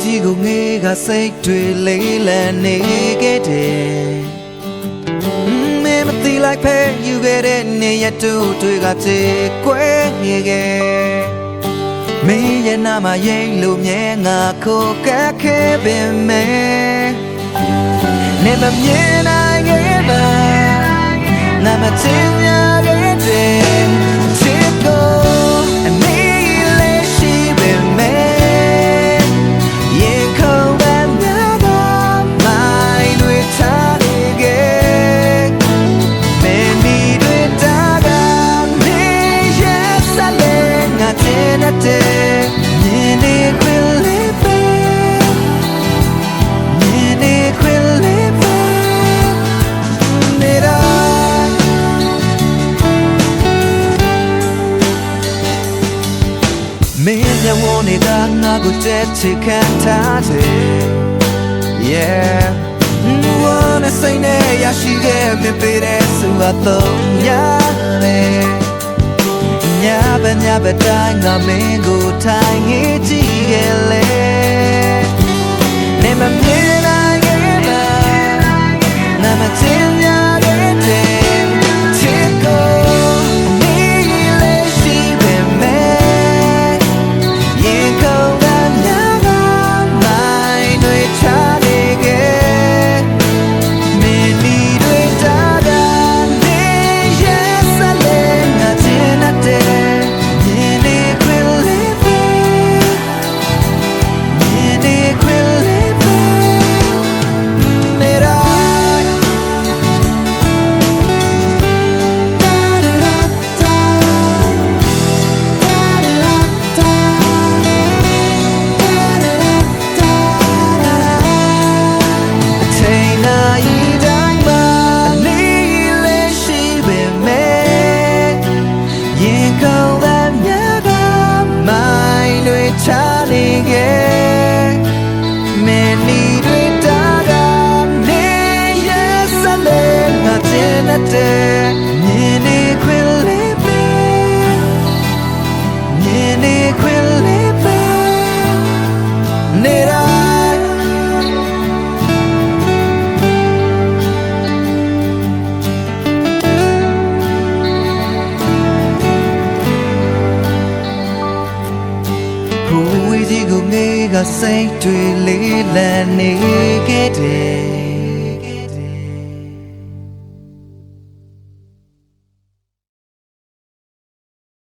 ကြီးကိုငေးကစိတ်တွေလေးလံနေခဲ့တယ်မင်းမသိလိုက်ဖဲယူခဲ့တဲ့နေရတူတွေကချေကွဲခဲ့မင်းရဲ့နာမရိမ့်လို့မြဲငါခိုကက်ခဲ့ပင်မယ်နေမမြင်နိုင်ခဲ့ပါငါမချင်ရခဲ့တဲ့ချစ်ကိုအနေလေးရှိပင်မယ်ရင်ခုန်ပန်းများကမိုင်းတွေထားနေခဲ့မင်းမီတွေတာကနေရဲ့ဆက်လက်ငါတင်တဲ့မြင်နေခွင့်လေးပဲမြင်နေခွင့်လေးပဲနေတာမင်းမျက်ဝန်းတွေကငါကိုတဲ့ချစ်ခံထားတယ် Yeah wanna say နဲ့ရရှိခဲ့မပေးတဲ့စုတော့ရတယ်ညဘက်တိုင်းငါမင်းကိုထိုင်ငေးကြည့်ခဲ့လေနေမမြင်နိုင်ခဲ့ပါငါမချင်ရခဲ့တဲ့ချစ်ကိုနေလေးရှိပင်မယ်ရင်ခုန်ကများကမိုင်းတွေချနေခဲ့မင်းမီတွေတာကနေရဲ့ဆက်လက်ငါချင်တဲ့ချနေခဲ့မင်းနီတွေတာကနေရဲ့ဆက်လက်ငါတင်တဲ့မြင်နေခွင့်လေးပဲမြင်နေခွင့်လေးပဲနေတာဝေးကြီးကိုငေးကစိတ်တွေလေးလံနေခဲ့တယ်